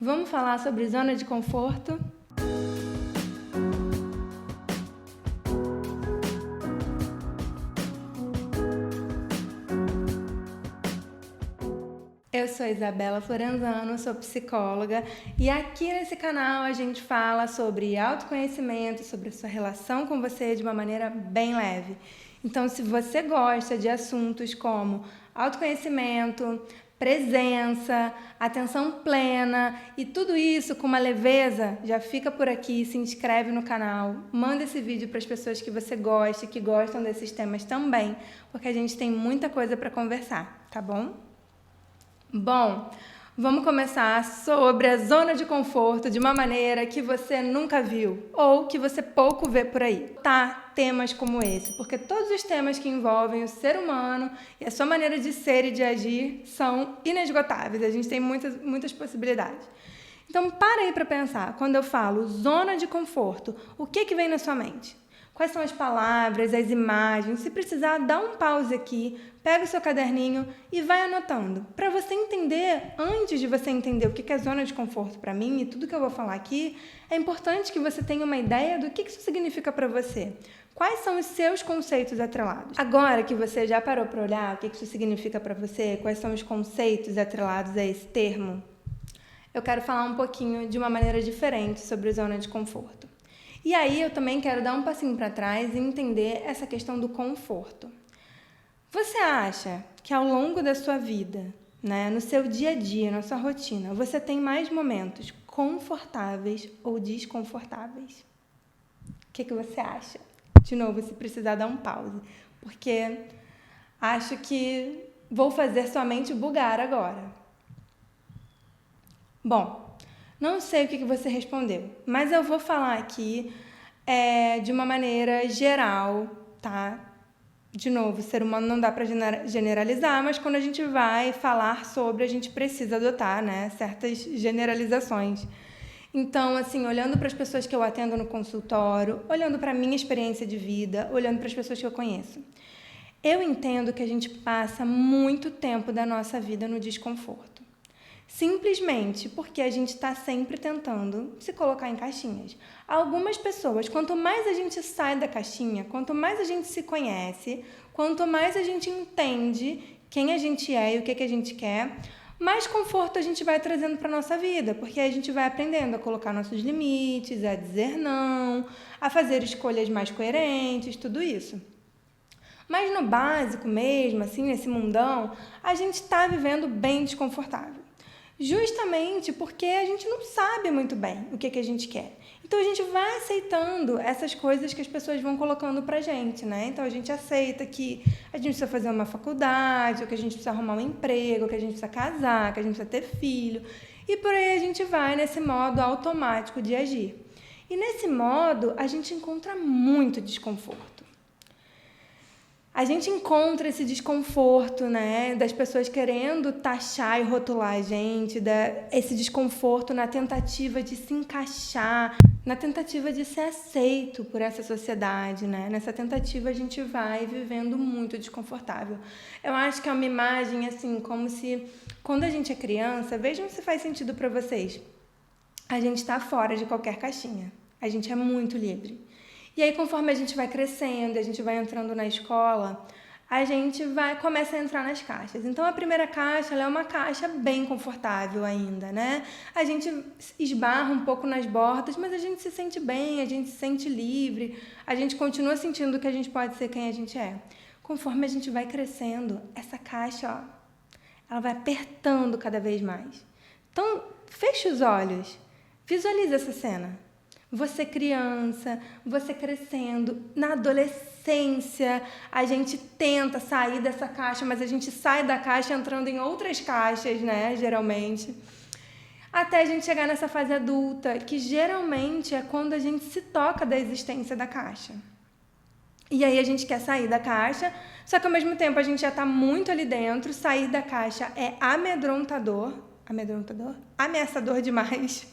Vamos falar sobre zona de conforto? Eu sou Isabela Florenzano, sou psicóloga e aqui nesse canal a gente fala sobre autoconhecimento, sobre a sua relação com você de uma maneira bem leve. Então, se você gosta de assuntos como autoconhecimento, presença, atenção plena e tudo isso com uma leveza, já fica por aqui, se inscreve no canal, manda esse vídeo para as pessoas que você gosta, que gostam desses temas também, porque a gente tem muita coisa para conversar, tá bom? Bom, vamos começar sobre a zona de conforto de uma maneira que você nunca viu ou que você pouco vê por aí. Tá, temas como esse, porque todos os temas que envolvem o ser humano e a sua maneira de ser e de agir são inesgotáveis. A gente tem muitas possibilidades. Então, para aí para pensar. Quando eu falo zona de conforto, o que vem na sua mente? Quais são as palavras, as imagens? Se precisar, dá um pause aqui, pega o seu caderninho e vai anotando. Para você entender, antes de você entender o que é zona de conforto para mim e tudo que eu vou falar aqui, é importante que você tenha uma ideia do que isso significa para você. Quais são os seus conceitos atrelados? Agora que você já parou para olhar o que isso significa para você, quais são os conceitos atrelados a esse termo, eu quero falar um pouquinho de uma maneira diferente sobre zona de conforto. E aí eu também quero dar um passinho para trás e entender essa questão do conforto. Você acha que ao longo da sua vida, né, no seu dia a dia, na sua rotina, você tem mais momentos confortáveis ou desconfortáveis? O que você acha? De novo, se precisar, dar um pause, porque acho que vou fazer sua mente bugar agora. Bom, não sei o que você respondeu, mas eu vou falar aqui de uma maneira geral, tá? De novo, ser humano não dá para generalizar, mas quando a gente vai falar sobre, a gente precisa adotar, né, certas generalizações. Então, assim, olhando para as pessoas que eu atendo no consultório, olhando para a minha experiência de vida, olhando para as pessoas que eu conheço, eu entendo que a gente passa muito tempo da nossa vida no desconforto. Simplesmente porque a gente está sempre tentando se colocar em caixinhas. Algumas pessoas, quanto mais a gente sai da caixinha, quanto mais a gente se conhece, quanto mais a gente entende quem a gente é e o que a gente quer, mais conforto a gente vai trazendo para a nossa vida, porque a gente vai aprendendo a colocar nossos limites, a dizer não, a fazer escolhas mais coerentes, tudo isso. Mas no básico mesmo, assim, nesse mundão, a gente está vivendo bem desconfortável. Justamente porque a gente não sabe muito bem o que a gente quer. Então, a gente vai aceitando essas coisas que as pessoas vão colocando pra gente, né? Então, a gente aceita que a gente precisa fazer uma faculdade, ou que a gente precisa arrumar um emprego, ou que a gente precisa casar, que a gente precisa ter filho. E por aí a gente vai nesse modo automático de agir. E nesse modo, a gente encontra muito desconforto. A gente encontra esse desconforto, né, das pessoas querendo taxar e rotular a gente, esse desconforto na tentativa de se encaixar, na tentativa de ser aceito por essa sociedade, né? Nessa tentativa a gente vai vivendo muito desconfortável. Eu acho que é uma imagem assim, como se quando a gente é criança, vejam se faz sentido para vocês. A gente está fora de qualquer caixinha. A gente é muito livre. E aí, conforme a gente vai crescendo, a gente vai entrando na escola, a gente começa a entrar nas caixas. Então, a primeira caixa, ela é uma caixa bem confortável ainda, né? A gente esbarra um pouco nas bordas, mas a gente se sente bem, a gente se sente livre, a gente continua sentindo que a gente pode ser quem a gente é. Conforme a gente vai crescendo, essa caixa, ó, ela vai apertando cada vez mais. Então, feche os olhos, visualize essa cena. Você criança, você crescendo, na adolescência, a gente tenta sair dessa caixa, mas a gente sai da caixa entrando em outras caixas, né, geralmente. Até a gente chegar nessa fase adulta, que geralmente é quando a gente se toca da existência da caixa. E aí a gente quer sair da caixa, só que ao mesmo tempo a gente já está muito ali dentro, sair da caixa é ameaçador demais.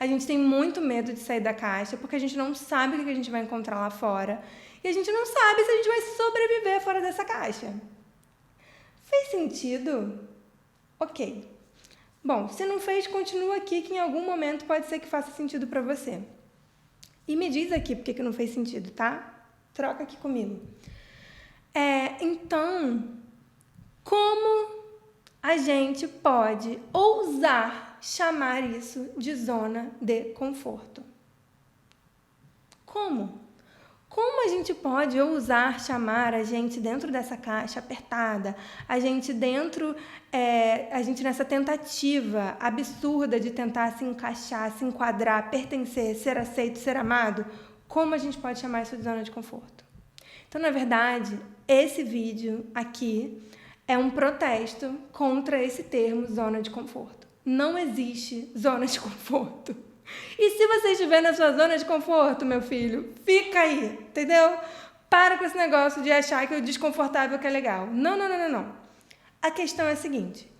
A gente tem muito medo de sair da caixa, porque a gente não sabe o que a gente vai encontrar lá fora. E a gente não sabe se a gente vai sobreviver fora dessa caixa. Fez sentido? Ok. Bom, se não fez, continua aqui que em algum momento pode ser que faça sentido para você. E me diz aqui por que não fez sentido, tá? Troca aqui comigo. Então, como a gente pode ousar chamar isso de zona de conforto? Como? Como a gente pode ousar chamar a gente dentro dessa caixa apertada, a gente nessa tentativa absurda de tentar se encaixar, se enquadrar, pertencer, ser aceito, ser amado, como a gente pode chamar isso de zona de conforto? Então, na verdade, esse vídeo aqui é um protesto contra esse termo zona de conforto. Não existe zona de conforto. E se você estiver na sua zona de conforto, meu filho, fica aí, entendeu? Para com esse negócio de achar que o desconfortável que é legal. Não. A questão é a seguinte: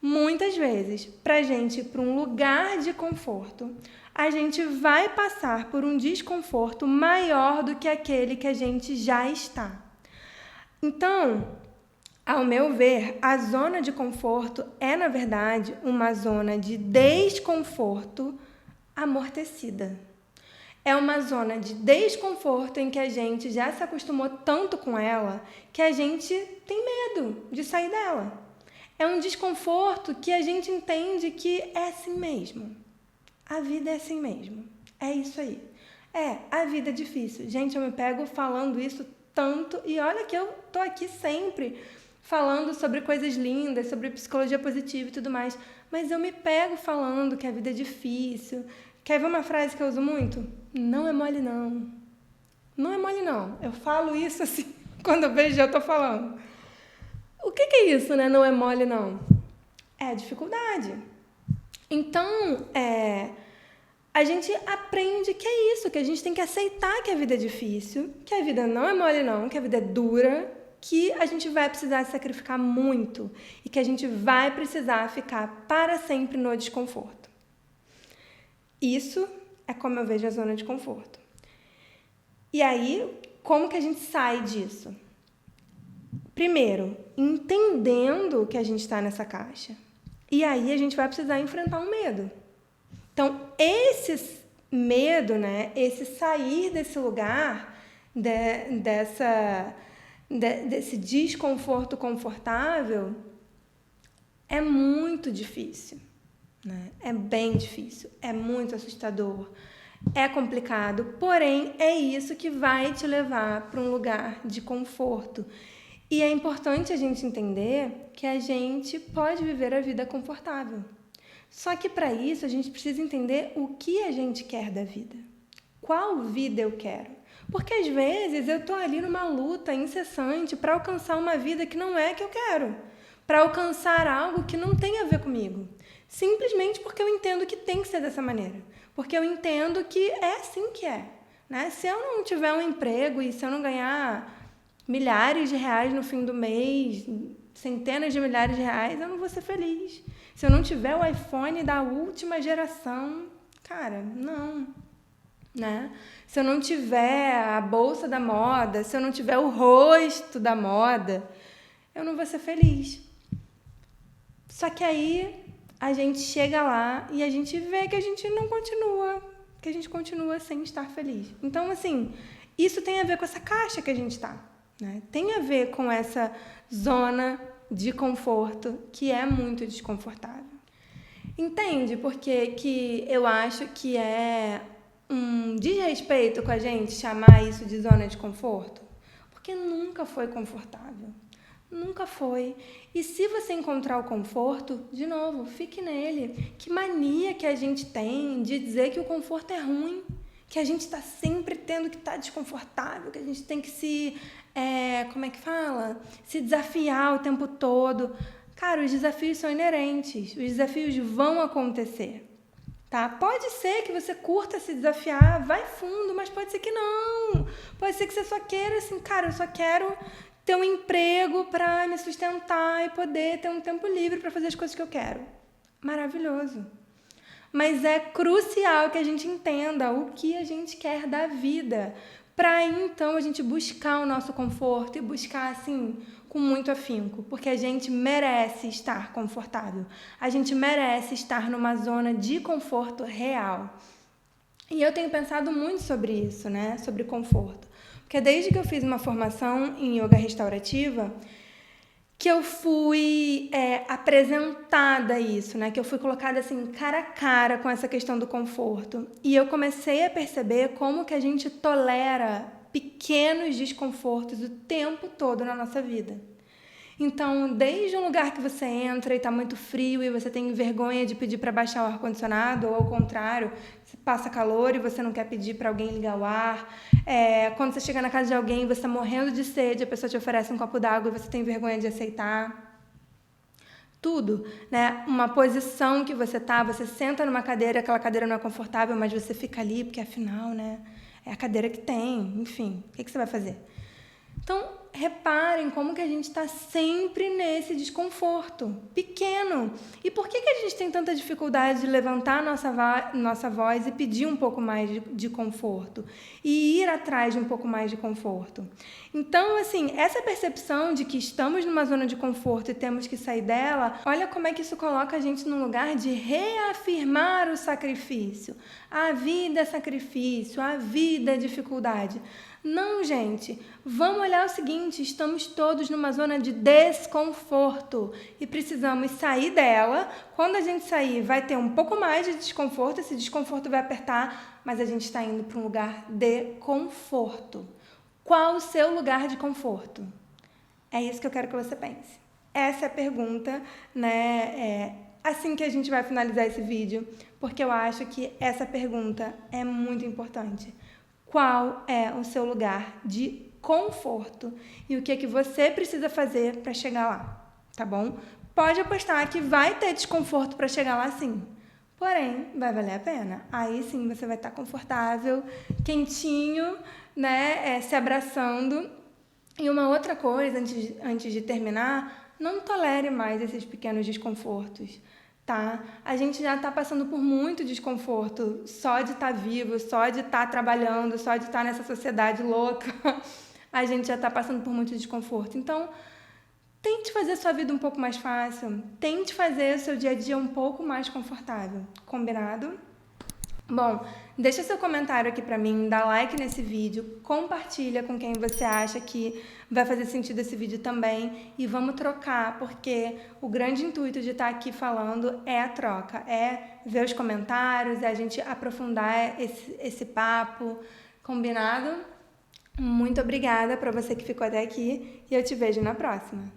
muitas vezes, pra gente ir para um lugar de conforto, a gente vai passar por um desconforto maior do que aquele que a gente já está. Então, ao meu ver, a zona de conforto é, na verdade, uma zona de desconforto amortecida. É uma zona de desconforto em que a gente já se acostumou tanto com ela que a gente tem medo de sair dela. É um desconforto que a gente entende que é assim mesmo. A vida é assim mesmo. É isso aí. A vida é difícil. Gente, eu me pego falando isso tanto e olha que eu tô aqui sempre falando sobre coisas lindas, sobre psicologia positiva e tudo mais, mas eu me pego falando que a vida é difícil. Quer ver uma frase que eu uso muito? Não é mole, não. Não é mole, não. Eu falo isso assim, quando eu vejo, eu tô falando. O que é isso, né? Não é mole, não. É dificuldade. Então, a gente aprende que é isso, que a gente tem que aceitar que a vida é difícil, que a vida não é mole, não, que a vida é dura, que a gente vai precisar sacrificar muito e que a gente vai precisar ficar para sempre no desconforto. Isso é como eu vejo a zona de conforto. E aí, como que a gente sai disso? Primeiro, entendendo que a gente está nessa caixa. E aí a gente vai precisar enfrentar um medo. Então, esse medo, né, esse sair desse lugar, desse desconforto confortável, é muito difícil, né? É bem difícil, é muito assustador, é complicado, porém é isso que vai te levar para um lugar de conforto. E é importante a gente entender que a gente pode viver a vida confortável. Só que para isso a gente precisa entender o que a gente quer da vida. Qual vida eu quero? Porque às vezes eu estou ali numa luta incessante para alcançar uma vida que não é a que eu quero. Para alcançar algo que não tem a ver comigo. Simplesmente porque eu entendo que tem que ser dessa maneira. Porque eu entendo que é assim que é. Né? Se eu não tiver um emprego e se eu não ganhar milhares de reais no fim do mês, centenas de milhares de reais, eu não vou ser feliz. Se eu não tiver o iPhone da última geração, cara, não. Né? Se eu não tiver a bolsa da moda, se eu não tiver o rosto da moda, eu não vou ser feliz. Só que aí a gente chega lá e a gente vê que a gente não continua, que a gente continua sem estar feliz. Então, assim, isso tem a ver com essa caixa que a gente está, né? Tem a ver com essa zona de conforto que é muito desconfortável. Entende por que eu acho que é um desrespeito com a gente chamar isso de zona de conforto? Porque nunca foi confortável. Nunca foi. E se você encontrar o conforto, de novo, fique nele. Que mania que a gente tem de dizer que o conforto é ruim, que a gente está sempre tendo que estar desconfortável, que a gente tem que se desafiar o tempo todo. Cara, os desafios são inerentes, os desafios vão acontecer, tá? Pode ser que você curta se desafiar, vai fundo, mas pode ser que não. Pode ser que você só queira assim, cara, eu só quero ter um emprego para me sustentar e poder ter um tempo livre para fazer as coisas que eu quero. Maravilhoso. Mas é crucial que a gente entenda o que a gente quer da vida. para então a gente buscar o nosso conforto e buscar assim com muito afinco, porque a gente merece estar confortável, a gente merece estar numa zona de conforto real. E eu tenho pensado muito sobre isso, né? Sobre conforto. Porque desde que eu fiz uma formação em yoga restaurativa, que eu fui apresentada a isso, né? Que eu fui colocada assim, cara a cara com essa questão do conforto. E eu comecei a perceber como que a gente tolera pequenos desconfortos o tempo todo na nossa vida. Então, desde um lugar que você entra e está muito frio e você tem vergonha de pedir para baixar o ar-condicionado, ou ao contrário, você passa calor e você não quer pedir para alguém ligar o ar. Quando você chega na casa de alguém, você está morrendo de sede, a pessoa te oferece um copo d'água e você tem vergonha de aceitar. Tudo, né? Uma posição que você tá, você senta numa cadeira, aquela cadeira não é confortável, mas você fica ali, porque afinal, né? É a cadeira que tem, enfim, o que você vai fazer? Então, reparem como que a gente está sempre nesse desconforto pequeno. E por que a gente tem tanta dificuldade de levantar nossa voz e pedir um pouco mais de conforto? E ir atrás de um pouco mais de conforto? Então, assim, essa percepção de que estamos numa zona de conforto e temos que sair dela, olha como é que isso coloca a gente num lugar de reafirmar o sacrifício. A vida é sacrifício, a vida é dificuldade. Não, gente, vamos olhar o seguinte, estamos todos numa zona de desconforto e precisamos sair dela. Quando a gente sair, vai ter um pouco mais de desconforto, esse desconforto vai apertar, mas a gente está indo para um lugar de conforto. Qual o seu lugar de conforto? É isso que eu quero que você pense. Essa é a pergunta, né? Assim que a gente vai finalizar esse vídeo, porque eu acho que essa pergunta é muito importante. Qual é o seu lugar de conforto e o que é que você precisa fazer para chegar lá, tá bom? Pode apostar que vai ter desconforto para chegar lá sim, porém vai valer a pena. Aí sim você vai estar confortável, quentinho, né, se abraçando. E uma outra coisa, antes de terminar, não tolere mais esses pequenos desconfortos. Tá? A gente já está passando por muito desconforto só de estar vivo, só de estar trabalhando, só de estar nessa sociedade louca. A gente já está passando por muito desconforto. Então, tente fazer a sua vida um pouco mais fácil. Tente fazer o seu dia a dia um pouco mais confortável. Combinado? Bom, deixa seu comentário aqui pra mim, dá like nesse vídeo, compartilha com quem você acha que vai fazer sentido esse vídeo também e vamos trocar, porque o grande intuito de estar aqui falando é a troca, é ver os comentários, é a gente aprofundar esse papo, combinado? Muito obrigada pra você que ficou até aqui e eu te vejo na próxima.